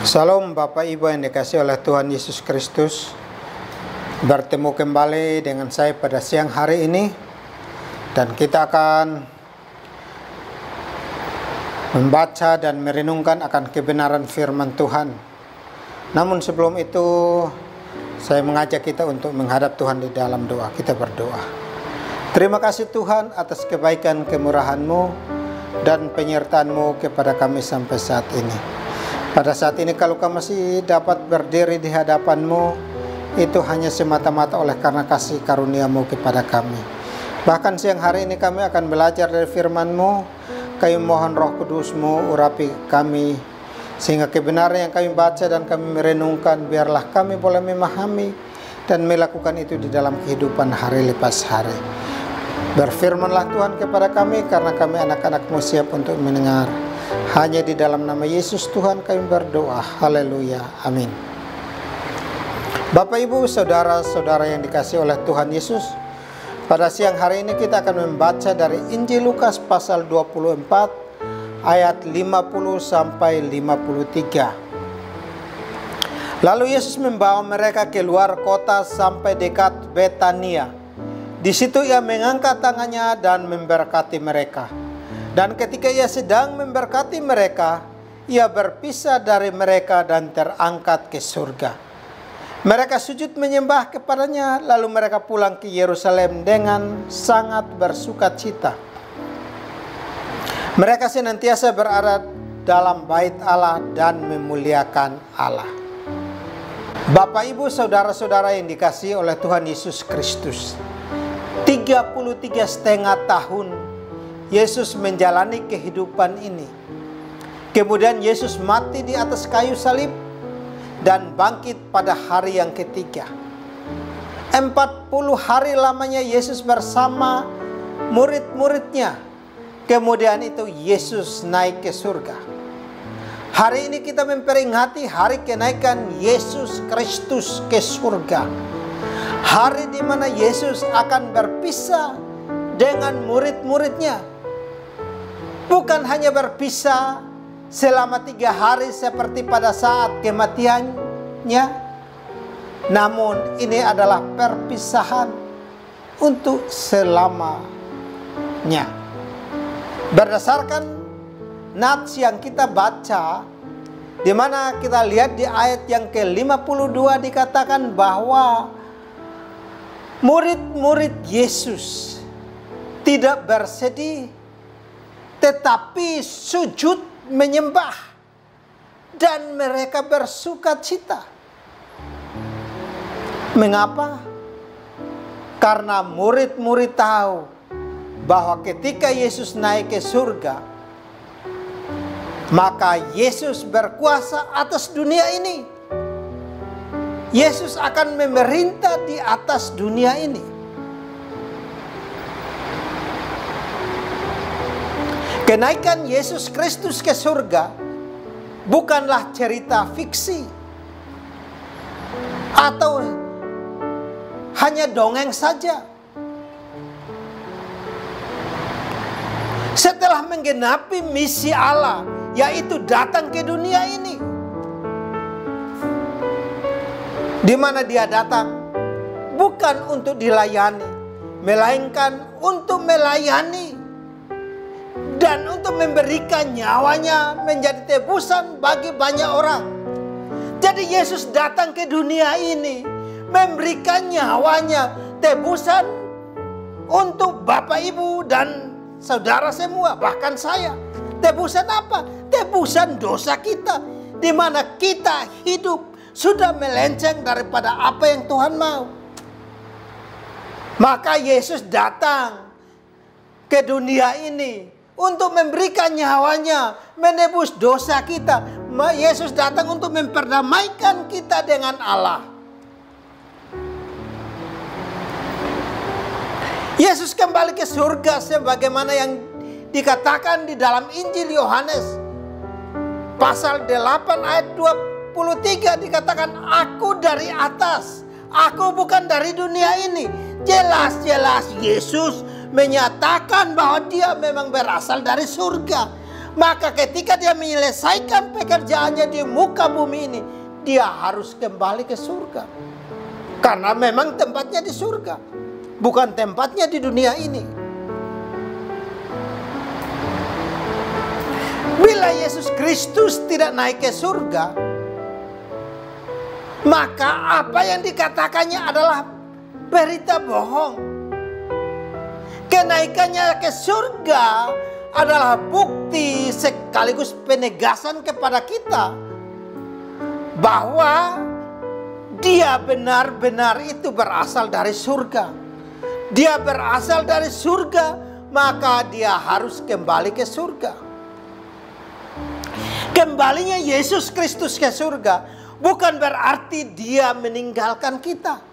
Salam Bapak Ibu yang dikasihi oleh Tuhan Yesus Kristus. Bertemu kembali dengan saya pada siang hari ini, dan kita akan membaca dan merenungkan akan kebenaran firman Tuhan. Namun sebelum itu, saya mengajak kita untuk menghadap Tuhan di dalam doa. Kita berdoa. Terima kasih Tuhan atas kebaikan kemurahan-Mu dan penyertaan-Mu kepada kami sampai saat ini. Pada saat ini kalau kami masih dapat berdiri di hadapan-Mu, itu hanya semata-mata oleh karena kasih karunia-Mu kepada kami. Bahkan siang hari ini kami akan belajar dari firman-Mu. Kami mohon Roh Kudus-Mu urapi kami, sehingga kebenaran yang kami baca dan kami merenungkan, biarlah kami boleh memahami dan melakukan itu di dalam kehidupan hari lepas hari. Berfirmanlah Tuhan kepada kami, karena kami anak-anak-Mu siap untuk mendengar. Hanya di dalam nama Yesus Tuhan kami berdoa. Haleluya. Amin. Bapak Ibu, saudara-saudara yang dikasihi oleh Tuhan Yesus, pada siang hari ini kita akan membaca dari Injil Lukas pasal 24 ayat 50 sampai 53. Lalu Yesus membawa mereka keluar kota sampai dekat Betania. Di situ ia mengangkat tangannya dan memberkati mereka. Dan ketika ia sedang memberkati mereka, ia berpisah dari mereka dan terangkat ke surga. Mereka sujud menyembah kepadanya, lalu mereka pulang ke Yerusalem dengan sangat bersukacita. Mereka senantiasa berada dalam bait Allah dan memuliakan Allah. Bapak Ibu, saudara-saudara yang dikasihi oleh Tuhan Yesus Kristus, 33,5 tahun Yesus menjalani kehidupan ini. Kemudian Yesus mati di atas kayu salib dan bangkit pada hari yang ketiga. 40 hari lamanya Yesus bersama murid-muridnya. Kemudian itu Yesus naik ke surga. Hari ini kita memperingati hari kenaikan Yesus Kristus ke surga. Hari di mana Yesus akan berpisah dengan murid-muridnya. Bukan hanya berpisah selama 3 hari seperti pada saat kematiannya, namun ini adalah perpisahan untuk selamanya. Berdasarkan nats yang kita baca, di mana kita lihat di ayat yang ke-52 dikatakan bahwa murid-murid Yesus tidak bersedih, tetapi sujud menyembah dan mereka bersukacita. Mengapa? Karena murid-murid tahu bahwa ketika Yesus naik ke surga, maka Yesus berkuasa atas dunia ini. Yesus akan memerintah di atas dunia ini. Kenaikan Yesus Kristus ke surga bukanlah cerita fiksi atau hanya dongeng saja. Setelah menggenapi misi Allah, yaitu datang ke dunia ini, di mana Dia datang bukan untuk dilayani, melainkan untuk melayani dan untuk memberikan nyawanya menjadi tebusan bagi banyak orang. Jadi Yesus datang ke dunia ini memberikan nyawanya tebusan untuk Bapak Ibu dan saudara semua, bahkan saya. Tebusan apa? Tebusan dosa kita, di mana kita hidup sudah melenceng daripada apa yang Tuhan mau. Maka Yesus datang ke dunia ini untuk memberikan nyawanya, menebus dosa kita. Yesus datang untuk memperdamaikan kita dengan Allah. Yesus kembali ke surga sebagaimana yang dikatakan di dalam Injil Yohanes pasal 8 ayat 23 dikatakan, "Aku dari atas, aku bukan dari dunia ini." Jelas-jelas Yesus menyatakan bahwa Dia memang berasal dari surga. Maka ketika dia menyelesaikan pekerjaannya di muka bumi ini, dia harus kembali ke surga. Karena memang tempatnya di surga, bukan tempatnya di dunia ini. Bila Yesus Kristus tidak naik ke surga, maka apa yang dikatakannya adalah berita bohong. Kenaikannya ke surga adalah bukti sekaligus penegasan kepada kita bahwa dia benar-benar itu berasal dari surga. Dia berasal dari surga, maka dia harus kembali ke surga. Kembalinya Yesus Kristus ke surga bukan berarti dia meninggalkan kita.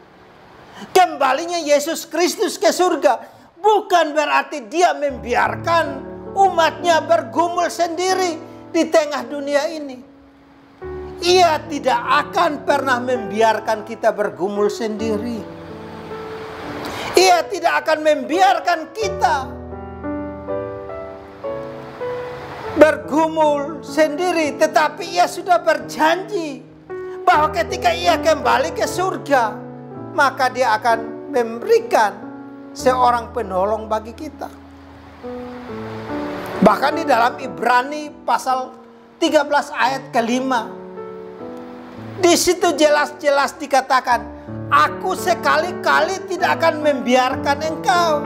Kembalinya Yesus Kristus ke surga bukan berarti dia membiarkan umatnya bergumul sendiri di tengah dunia ini. Ia tidak akan pernah membiarkan kita bergumul sendiri. Ia tidak akan membiarkan kita bergumul sendiri, tetapi ia sudah berjanji bahwa ketika ia kembali ke surga, maka dia akan memberikan seorang penolong bagi kita. Bahkan di dalam Ibrani pasal 13 ayat ke-5, di situ jelas-jelas dikatakan, aku sekali-kali tidak akan membiarkan engkau,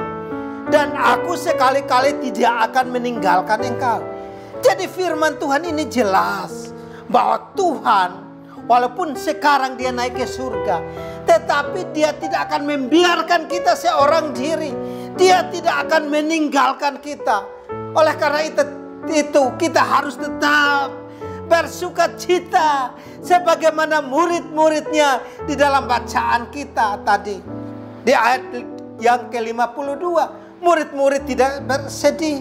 dan aku sekali-kali tidak akan meninggalkan engkau. Jadi firman Tuhan ini jelas bahwa Tuhan walaupun sekarang dia naik ke surga, tetapi dia tidak akan membiarkan kita seorang diri. Dia tidak akan meninggalkan kita. Oleh karena itu kita harus tetap bersukacita sebagaimana murid-muridnya di dalam bacaan kita tadi. Di ayat yang ke-52, murid-murid tidak bersedih.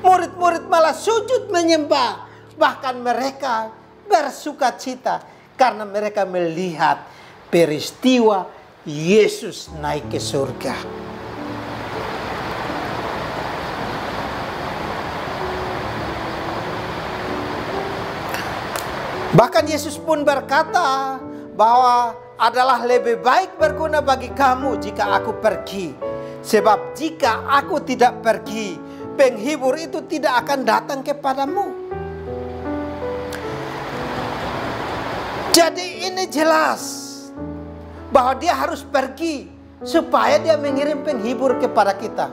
Murid-murid malah sujud menyembah. Bahkan mereka bersukacita karena mereka melihat peristiwa Yesus naik ke surga. Bahkan Yesus pun berkata bahwa adalah lebih baik berguna bagi kamu jika aku pergi. Sebab jika aku tidak pergi, penghibur itu tidak akan datang kepadamu. Jadi ini jelas bahwa dia harus pergi supaya dia mengirim penghibur kepada kita.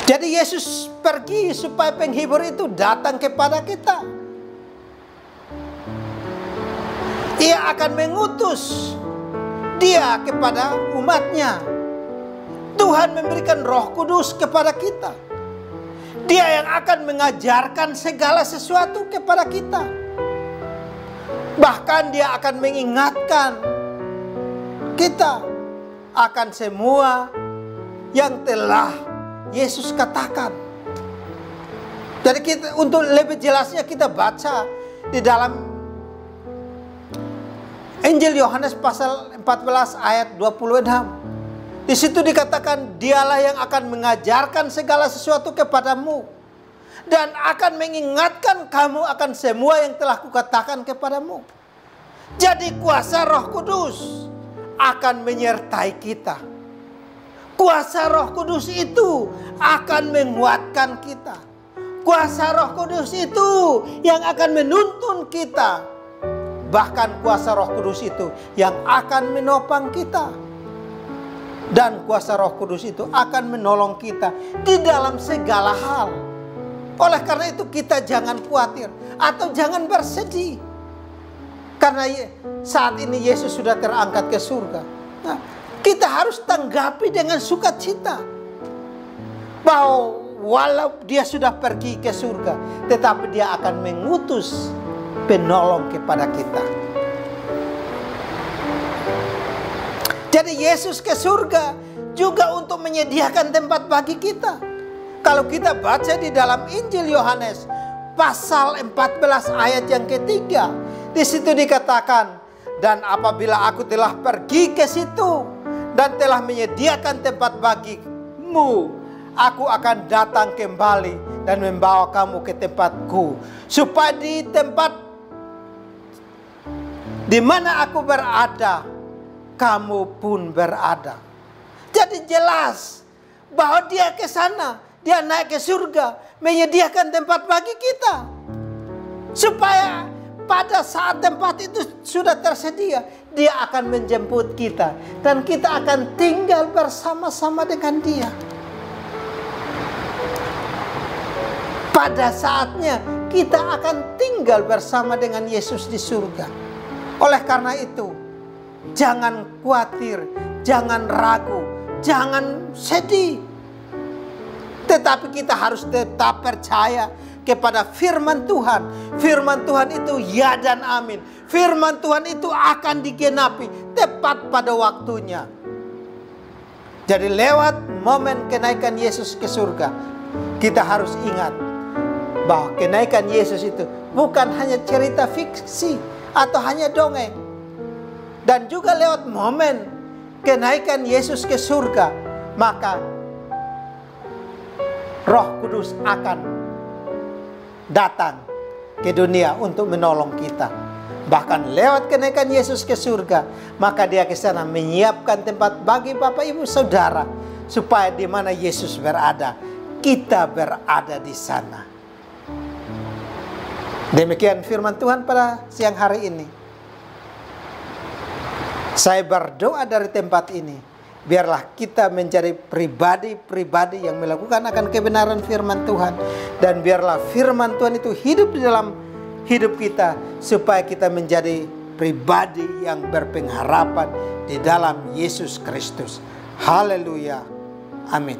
Jadi Yesus pergi supaya penghibur itu datang kepada kita. Ia akan mengutus dia kepada umatnya. Tuhan memberikan Roh Kudus kepada kita. Dia yang akan mengajarkan segala sesuatu kepada kita. Bahkan dia akan mengingatkan kita akan semua yang telah Yesus katakan. Jadi kita, untuk lebih jelasnya kita baca di dalam Injil Yohanes pasal 14 ayat 26. Di situ dikatakan, dialah yang akan mengajarkan segala sesuatu kepadamu dan akan mengingatkan kamu akan semua yang telah kukatakan kepadamu. Jadi kuasa Roh Kudus akan menyertai kita. Kuasa Roh Kudus itu akan menguatkan kita. Kuasa Roh Kudus itu yang akan menuntun kita. Bahkan kuasa Roh Kudus itu yang akan menopang kita. Dan kuasa Roh Kudus itu akan menolong kita di dalam segala hal. Oleh karena itu kita jangan khawatir atau jangan bersedih. Karena saat ini Yesus sudah terangkat ke surga. Nah, kita harus tanggapi dengan sukacita. Bahwa walau dia sudah pergi ke surga, tetapi dia akan mengutus penolong kepada kita. Jadi Yesus ke surga juga untuk menyediakan tempat bagi kita. Kalau kita baca di dalam Injil Yohanes pasal 14 ayat yang ketiga, di situ dikatakan, dan apabila aku telah pergi ke situ dan telah menyediakan tempat bagimu, aku akan datang kembali dan membawa kamu ke tempatku, supaya di tempat di mana aku berada, kamu pun berada. Jadi jelas bahwa dia ke sana, dia naik ke surga, menyediakan tempat bagi kita. Supaya pada saat tempat itu sudah tersedia, dia akan menjemput kita. Dan kita akan tinggal bersama-sama dengan dia. Pada saatnya kita akan tinggal bersama dengan Yesus di surga. Oleh karena itu, jangan khawatir, jangan ragu, jangan sedih. Tetapi kita harus tetap percaya kepada firman Tuhan. Firman Tuhan itu ya dan amin. Firman Tuhan itu akan digenapi tepat pada waktunya. Jadi lewat momen kenaikan Yesus ke surga, kita harus ingat bahwa kenaikan Yesus itu bukan hanya cerita fiksi atau hanya dongeng. Dan juga lewat momen kenaikan Yesus ke surga, maka Roh Kudus akan datang ke dunia untuk menolong kita. Bahkan lewat kenaikan Yesus ke surga, maka dia ke sana menyiapkan tempat bagi Bapak Ibu Saudara, supaya di mana Yesus berada, kita berada di sana. Demikian firman Tuhan pada siang hari ini. Saya berdoa dari tempat ini, biarlah kita menjadi pribadi-pribadi yang melakukan akan kebenaran firman Tuhan. Dan biarlah firman Tuhan itu hidup di dalam hidup kita, supaya kita menjadi pribadi yang berpengharapan di dalam Yesus Kristus. Haleluya. Amin.